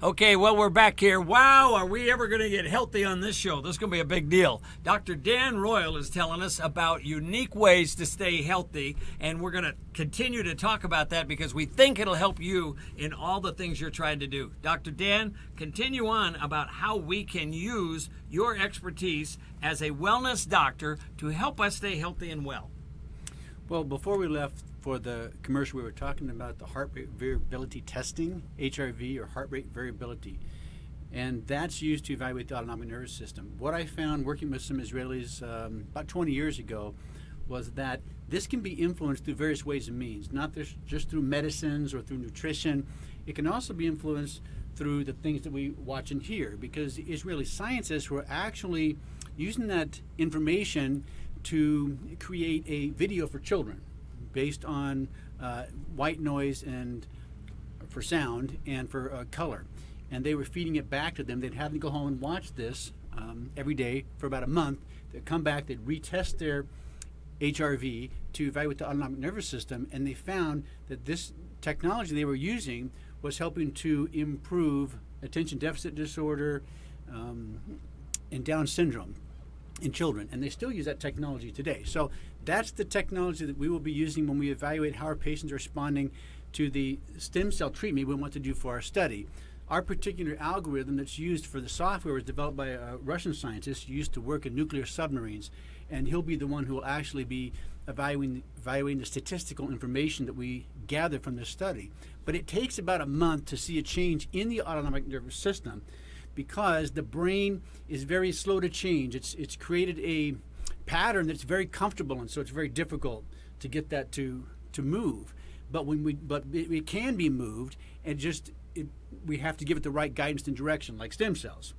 Okay, well, we're back here. Wow, are we ever going to get healthy on this show? This is going to be a big deal. Dr. Dan Royal is telling us about unique ways to stay healthy, and we're going to continue to talk about that because we think it'll help you in all the things you're trying to do. Dr. Dan, continue on about how we can use your expertise as a wellness doctor to help us stay healthy and well. Well, before we left for the commercial, we were talking about the heart rate variability testing, HRV, or heart rate variability. And that's used to evaluate the autonomic nervous system. What I found working with some Israelis about 20 years ago was that this can be influenced through various ways and means, not just through medicines or through nutrition. It can also be influenced through the things that we watch and hear, because Israeli scientists were actually using that information to create a video for children based on white noise and for sound and for color. And they were feeding it back to them. They'd have them go home and watch this every day for about a month. They'd come back, they'd retest their HRV to evaluate the autonomic nervous system, and they found that this technology they were using was helping to improve attention deficit disorder and Down syndrome in children, and they still use that technology today. So that's the technology that we will be using when we evaluate how our patients are responding to the stem cell treatment we want to do for our study. Our particular algorithm that's used for the software was developed by a Russian scientist who used to work in nuclear submarines, and he'll be the one who will actually be evaluating the statistical information that we gather from this study. But it takes about a month to see a change in the autonomic nervous system, because the brain is very slow to change. It's created a pattern that's very comfortable, and so it's very difficult to get that to move. But it can be moved, and we have to give it the right guidance and direction, like stem cells.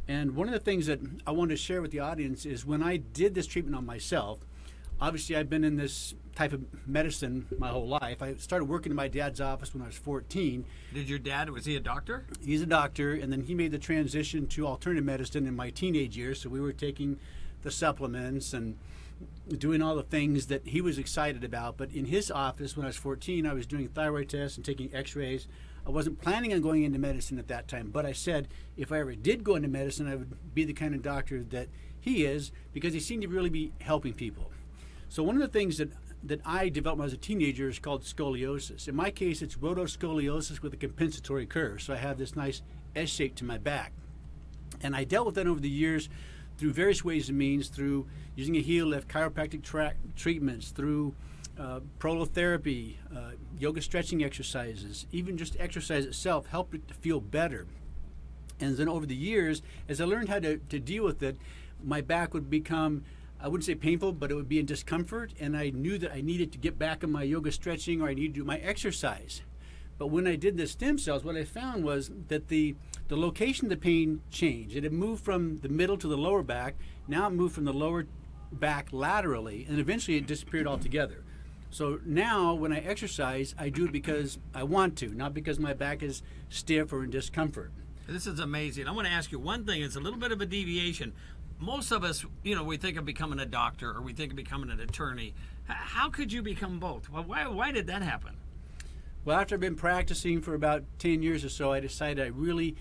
And one of the things that I wanted to share with the audience is when I did this treatment on myself, obviously I've been in this type of medicine my whole life. I started working in my dad's office when I was 14. Did your dad, was he a doctor? He's a doctor, and then he made the transition to alternative medicine in my teenage years, so we were taking the supplements and doing all the things that he was excited about. But in his office when I was 14, I was doing thyroid tests and taking x-rays. I wasn't planning on going into medicine at that time, but I said if I ever did go into medicine, I would be the kind of doctor that he is, because he seemed to really be helping people. So one of the things that I developed when I was a teenager is called scoliosis. In my case, it's rotoscoliosis with a compensatory curve. So I have this nice S shape to my back. And I dealt with that over the years through various ways and means, through using a heel lift, chiropractic treatments, through prolotherapy, yoga stretching exercises, even just exercise itself helped it to feel better. And then over the years, as I learned how to deal with it, my back would become, I wouldn't say painful, but it would be in discomfort, and I knew that I needed to get back on my yoga stretching, or I needed to do my exercise. But when I did the stem cells, what I found was that the location of the pain changed. It had moved from the middle to the lower back. Now it moved from the lower back laterally, and eventually it disappeared altogether. So now when I exercise, I do it because I want to, not because my back is stiff or in discomfort. This is amazing. I want to ask you one thing. It's a little bit of a deviation. Most of us, we think of becoming a doctor, or we think of becoming an attorney. How could you become both? Well, why did that happen? Well, after I've been practicing for about 10 years or so, I decided I really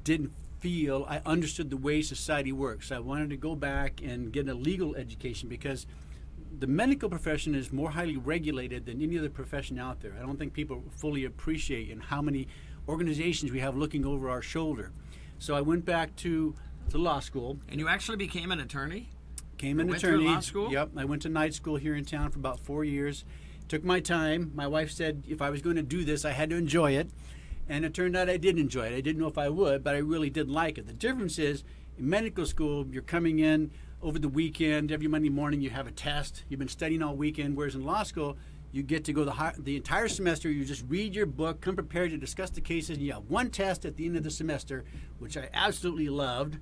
didn't feel I understood the way society works. I wanted to go back and get a legal education, because the medical profession is more highly regulated than any other profession out there. I don't think people fully appreciate in how many organizations we have looking over our shoulder. So I went back to law school. And you actually became an attorney? Became an attorney. Went through law school? Yep. I went to night school here in town for about 4 years. Took my time. My wife said if I was going to do this, I had to enjoy it. And it turned out I did enjoy it. I didn't know if I would, but I really did like it. The difference is, in medical school, you're coming in over the weekend. Every Monday morning you have a test. You've been studying all weekend, whereas in law school, you get to go the entire semester. You just read your book, come prepared to discuss the cases, and you have one test at the end of the semester, which I absolutely loved.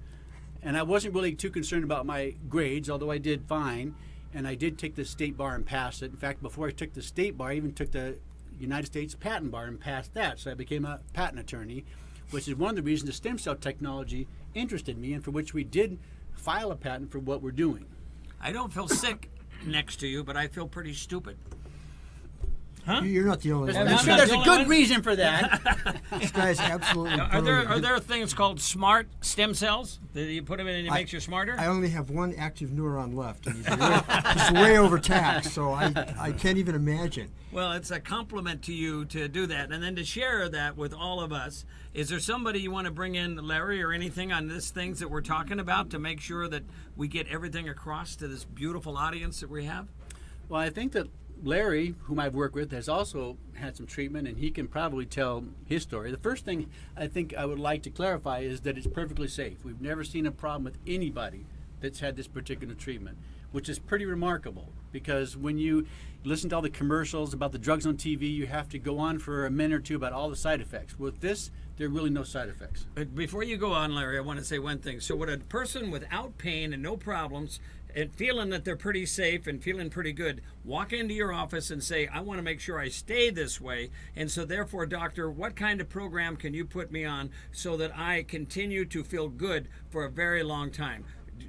And I wasn't really too concerned about my grades, although I did fine. And I did take the state bar and pass it. In fact, before I took the state bar, I even took the United States patent bar and passed that. So I became a patent attorney, which is one of the reasons the stem cell technology interested me, and for which we did file a patent for what we're doing. I don't feel sick next to you, but I feel pretty stupid. Huh? You're not the only one. I'm sure there's a good reason for that. This guy's absolutely Are brilliant. there things called smart stem cells that you put them in and it makes you smarter? I only have one active neuron left. And he's way overtaxed, so I can't even imagine. Well, it's a compliment to you to do that, and then to share that with all of us. Is there somebody you want to bring in, Larry, or anything on these things that we're talking about to make sure that we get everything across to this beautiful audience that we have? Well, I think that Larry, whom I've worked with, has also had some treatment, and he can probably tell his story. The first thing I think I would like to clarify is that it's perfectly safe. We've never seen a problem with anybody that's had this particular treatment, which is pretty remarkable, because when you listen to all the commercials about the drugs on TV, you have to go on for a minute or two about all the side effects. With this, there are really no side effects. Before you go on, Larry, I want to say one thing. So would a person without pain and no problems and feeling that they're pretty safe and feeling pretty good walk into your office and say, I want to make sure I stay this way, and so therefore, doctor, what kind of program can you put me on so that I continue to feel good for a very long time?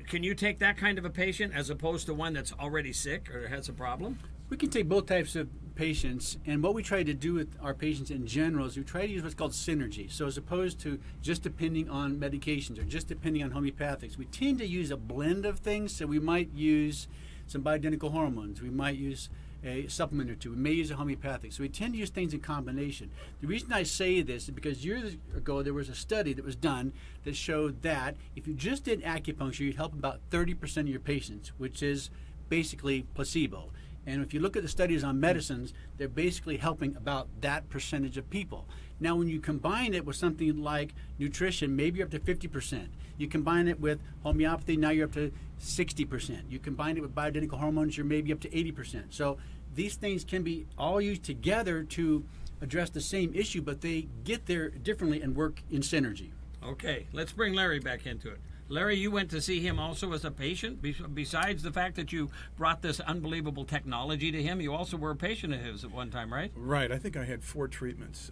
Can you take that kind of a patient as opposed to one that's already sick or has a problem? We can take both types of patients, and what we try to do with our patients in general is we try to use what's called synergy. So as opposed to just depending on medications or just depending on homeopathics, we tend to use a blend of things. So we might use some bioidentical hormones, we might use a supplement or two, we may use a homeopathic. So we tend to use things in combination. The reason I say this is because years ago there was a study that was done that showed that if you just did acupuncture, you'd help about 30% of your patients, which is basically placebo. And if you look at the studies on medicines, they're basically helping about that percentage of people. Now, when you combine it with something like nutrition, maybe you're up to 50%. You combine it with homeopathy, now you're up to 60%. You combine it with bioidentical hormones, you're maybe up to 80%. So these things can be all used together to address the same issue, but they get there differently and work in synergy. Okay, let's bring Larry back into it. Larry, you went to see him also as a patient. Besides the fact that you brought this unbelievable technology to him, you also were a patient of his at one time, right? Right. I think I had 4 treatments,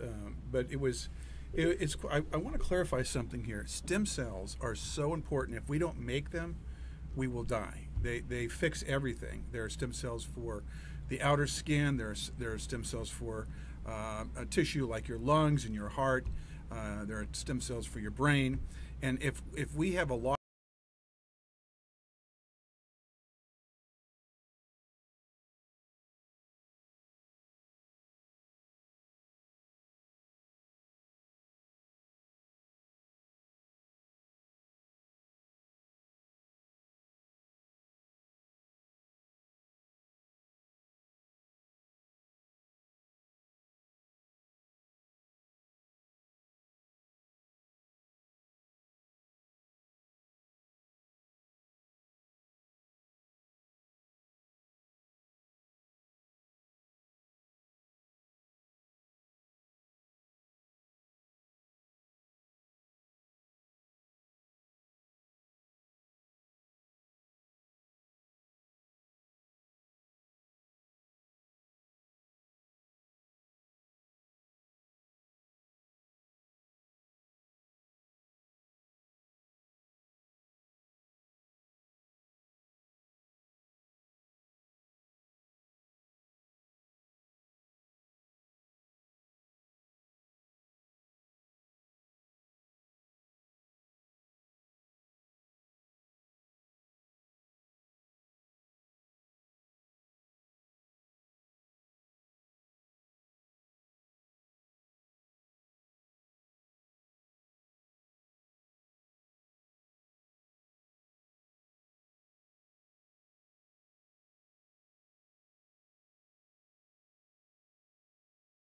but I want to clarify something here. Stem cells are so important. If we don't make them, we will die. They fix everything. There are stem cells for the outer skin. There are stem cells for a tissue like your lungs and your heart. There are stem cells for your brain. And if we have a lot